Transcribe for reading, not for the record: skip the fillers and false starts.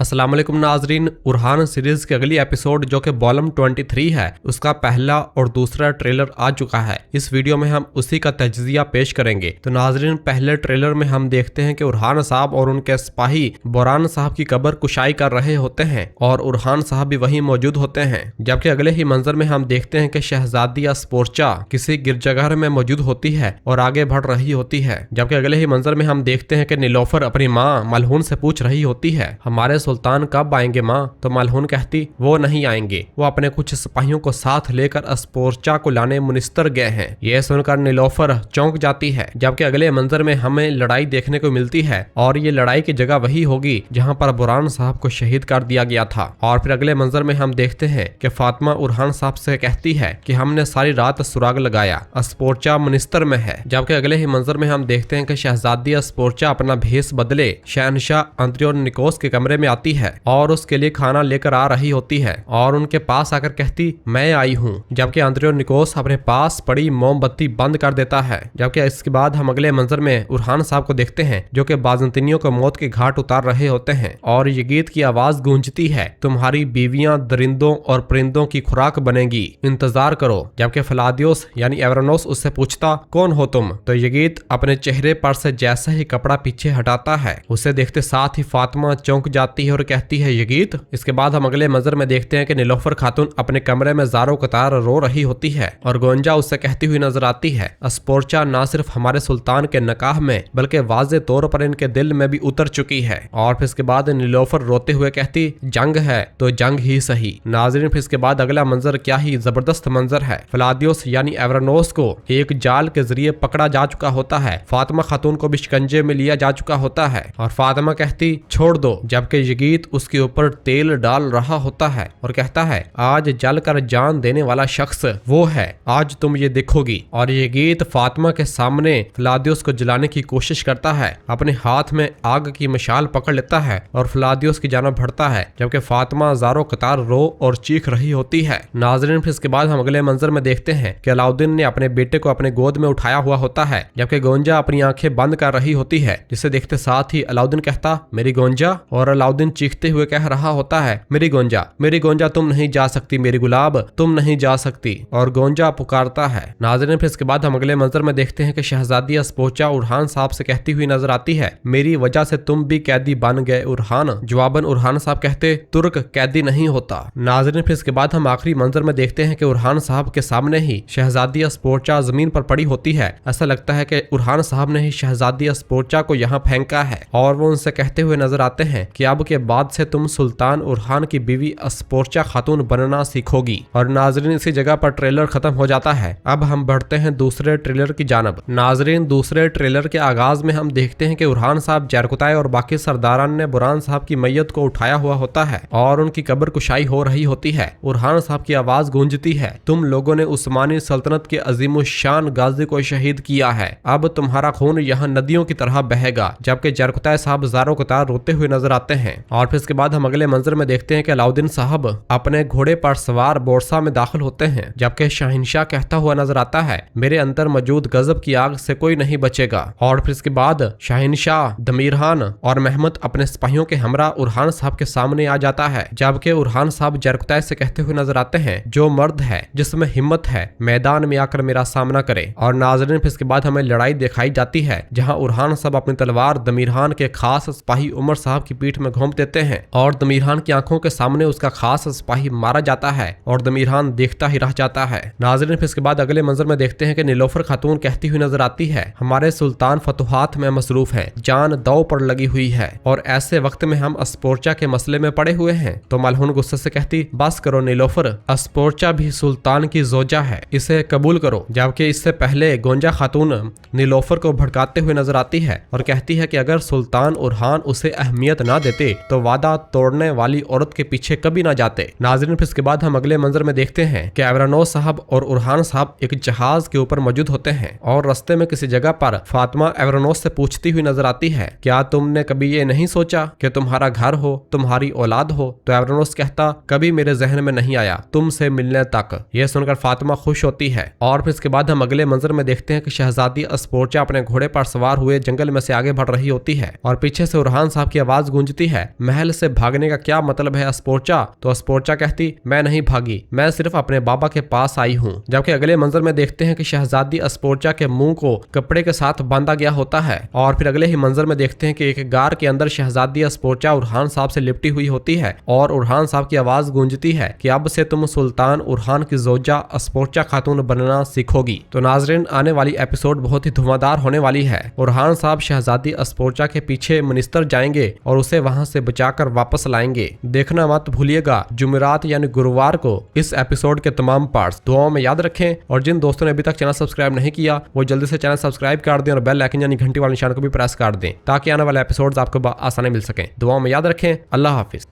अस्सलाम वालेकुम नाजरीन। उरहान सीरीज की अगली एपिसोड जो कि वॉल्यूम 23 है, उसका पहला और दूसरा ट्रेलर आ चुका है। इस वीडियो में हम उसी का तज्जिया पेश करेंगे। तो नाजरीन, पहले ट्रेलर में हम देखते हैं कि उरहान साहब और उनके सिपाही बोरान साहब की कब्र कुशाई कर रहे होते हैं और उरहान साहब भी वहीं मौजूद होते हैं। जबकि अगले ही मंजर में हम देखते हैं कि शहजादी अस्पोर्चा किसी गिरजाघर में मौजूद होती है और आगे बढ़ रही होती है। जबकि अगले ही मंजर में हम देखते हैं कि नीलोफर अपनी माँ मलहून से पूछ रही होती है, हमारे सुल्तान कब आएंगे माँ? तो मलहून कहती, वो नहीं आएंगे, वो अपने कुछ सिपाहियों को साथ लेकर अस्पोर्चा को लाने मुनिस्तर गए हैं। यह सुनकर नीलोफर चौंक जाती है। जबकि अगले मंजर में हमें लड़ाई देखने को मिलती है और ये लड़ाई की जगह वही होगी जहाँ पर बोरान साहब को शहीद कर दिया गया था। और फिर अगले मंजर में हम देखते हैं कि फातिमा उरहान साहब से कहती है कि हमने सारी रात सुराग लगाया, अस्पोर्चा मुनिस्तर में है। जबकि अगले ही मंजर में हम देखते हैं कि शहजादी अस्पोर्चा अपना भेष बदले शहनशाह अंद्रोनिकोस के कमरे में आती है और उसके लिए खाना लेकर आ रही होती है और उनके पास आकर कहती, मैं आई हूँ। जबकि अंद्रोनिकोस अपने पास पड़ी मोमबत्ती बंद कर देता है। जबकि इसके बाद हम अगले मंजर में उरहान साहब को देखते हैं जो कि बाज़ंतीनियों को मौत के घाट उतार रहे होते हैं और ये गीत की आवाज गूंजती है, तुम्हारी बीवियां दरिंदों और परिंदों की खुराक बनेगी, इंतजार करो। जबकि फलादियोस यानी एवरानोस उससे पूछता, कौन हो तुम? तो ये गीत अपने चेहरे पर से जैसे ही कपड़ा पीछे हटाता है, उसे देखते साथ ही फातिमा चौंक जाती है और कहती है, ये गीत। इसके बाद हम अगले मंजर में देखते हैं कि नीलोफर खातून अपने कमरे में ज़ारो कतार रो रही होती है और गोंजा उससे कहती हुई नजर आती है, अस्पोर्चा ना सिर्फ हमारे सुल्तान के नकाह में बल्कि वाज़े तौर पर इनके दिल में भी उतर चुकी है। और फिर इसके बाद नीलोफर रोते हुए कहती, जंग है तो जंग ही सही। नाजरीन, फिर इसके बाद अगला मंजर क्या ही जबरदस्त मंजर है। फलादियोस यानी एवरानोस को एक जाल के जरिए पकड़ा जा चुका होता है, फातिमा खातून को भी शिकंजे में लिया जा चुका होता है और फातिमा कहती, छोड़ दो। जबकि ये गीत उसके ऊपर तेल डाल रहा होता है और कहता है, आज जल कर जान देने वाला शख्स वो है, आज तुम ये देखोगी। और ये गीत फातिमा के सामने फलादियोस को जलाने की कोशिश करता है, अपने हाथ में आग की मशाल पकड़ लेता है और फलादियोस की जानिब बढ़ता है। जबकि फातिमा ज़ारो कतार रो और चीख रही होती है। नाज़रीन, फिर इसके बाद हम अगले मंजर में देखते हैं कि अलाउद्दीन ने अपने बेटे को अपने गोद में उठाया हुआ होता है। जबकि गोंजा अपनी आंखें बंद कर रही होती है, जिसे देखते साथ ही अलाउद्दीन कहता, मेरी गोंजा। और अलाउद्दीन चीखते हुए कह रहा होता है, मेरी गोंजा, मेरी गोंजा, तुम नहीं जा सकती, मेरी गुलाब, तुम नहीं जा सकती। और गोंजा पुकारता है। नाज़रीन, फिर इसके बाद हम अगले मंजर में देखते हैं कि शहजादी अस्पोर्चा उरहान साहब से कहती हुई नजर आती है, मेरी वजह से तुम भी कैदी बन गए उरहान। जवाबन उरहान साहब कहते, तुर्क कैदी नहीं होता। नाज़रीन, फिर इसके बाद हम आखिरी मंजर में देखते हैं कि उरहान साहब के सामने ही शहजादी अस्पोर्चा जमीन पर पड़ी होती है। ऐसा लगता है कि उरहान साहब ने ही शहजादी अस्पोर्चा को यहाँ फेंका है और वो उनसे कहते हुए नजर आते हैं कि अब के बाद से तुम सुल्तान उरहान की बीवी अस्पोर्चा खातून बनना सीखोगी। और नाजरीन, इसी जगह पर ट्रेलर खत्म हो जाता है। अब हम बढ़ते हैं दूसरे ट्रेलर की जानब। नाजरीन, दूसरे ट्रेलर के आगाज में हम देखते हैं कि उरहान साहब जरकुताय और बाकी सरदारान ने बोरान साहब की मैयत को उठाया हुआ होता है और उनकी कब्र कुशाई हो रही होती है। उरहान साहब की आवाज गूंजती है, तुम लोगों ने उस्मानी सल्तनत के अजीमुशान गाजी को शहीद किया है, अब तुम्हारा खून यहाँ नदियों की तरह बहेगा। जबकि जरकुताय साहब ज़ारो कतार रोते हुए नजर आते हैं। और फिर इसके बाद हम अगले मंजर में देखते हैं कि अलाउद्दीन साहब अपने घोड़े पर सवार बोरसा में दाखिल होते हैं। जबकि शहनशाह कहता हुआ नजर आता है, मेरे अंदर मौजूद गजब की आग से कोई नहीं बचेगा। और फिर इसके बाद शहनशाह, दमीरहान और महमूद अपने सिपाहियों के हमरा उरहान साहब के सामने आ जाता है। जबकि उरहान साहब जरकुताय से कहते हुए नजर आते हैं, जो मर्द है जिसमें हिम्मत है मैदान में आकर मेरा सामना करे। और नाज़रीन, फिर इसके बाद हमें लड़ाई दिखाई जाती है जहां उरहान साहब अपनी तलवार दमीरहान के खास सिपाही उमर साहब की पीठ में घोंप देते हैं और दमीरहान की आंखों के सामने उसका खास सिपाही मारा जाता है और दमीरहान देखता ही रह जाता है। नाज़रीन, फिर इसके बाद अगले मंजर में देखते हैं कि नीलोफर खातून कहती हुई नजर आती है, हमारे सुल्तान फतुहात में मसरूफ है, जान दाव पर लगी हुई है और ऐसे वक्त में हम अस्पोर्चा के मसले में पड़े हुए हैं। तो मलहून गुस्से से कहती, बस करो नीलोफर, अस्पोर्चा भी सुल्तान की जोजा है, इसे कबूल करो। जबकि इससे पहले गोंजा खातून नीलोफर को भड़काते हुए नजर आती है और कहती है कि अगर सुल्तान उरहान उसे अहमियत ना देते तो वादा तोड़ने वाली औरत के पीछे कभी ना जाते। नाज़रीन, फिर इसके बाद हम अगले मंजर में देखते हैं कि एवरानोस साहब और उरहान साहब एक जहाज के ऊपर मौजूद होते हैं और रास्ते में किसी जगह पर फातिमा एवरानोस से पूछती हुई नजर आती है, क्या तुमने कभी ये नहीं सोचा कि तुम्हारा घर हो, तुम्हारी औलाद हो? तो एवरानोस कहता, कभी मेरे जहन में नहीं आया तुमसे मिलने तक। यह सुनकर फातिमा खुश होती है। और फिर इसके बाद हम अगले मंजर में देखते हैं कि शहजादी अस्पोर्चा अपने घोड़े पर सवार हुए जंगल में से आगे बढ़ रही होती है और पीछे से उरहान साहब की आवाज गूंजती है, महल से भागने का क्या मतलब है अस्पोर्चा? तो अस्पोर्चा कहती, मैं नहीं भागी, मैं सिर्फ अपने बाबा के पास आई हूँ। जबकि अगले मंजर में देखते हैं कि शहजादी अस्पोर्चा के मुंह को कपड़े के साथ बांधा गया होता है और फिर अगले ही मंजर में देखते हैं कि एक गार के अंदर शहजादी अस्पोर्चा उरहान साहब से लिपटी हुई होती है और उरहान साहब की आवाज गूंजती है कि अब से तुम सुल्तान उरहान की जोजा अस्पोर्चा खातून बनना सीखोगी। तो नाजरीन, आने वाली एपिसोड बहुत ही धुआंधार होने वाली है। उरहान साहब शहजादी अस्पोर्चा के पीछे मिनिस्टर जाएंगे और उसे वहां से बचाकर वापस लाएंगे। देखना मत भूलिएगा जुमेरात यानी गुरुवार को इस एपिसोड के तमाम पार्ट्स। दुआओं में याद रखें और जिन दोस्तों ने अभी तक चैनल सब्सक्राइब नहीं किया वो जल्दी से चैनल सब्सक्राइब कर दें और बेल आइकन यानी घंटी वाले निशान को भी प्रेस कर दें ताकि आने वाले एपिसोड्स आपको आसानी मिल सकें। दुआओं में याद रखें। अल्लाह हाफिज।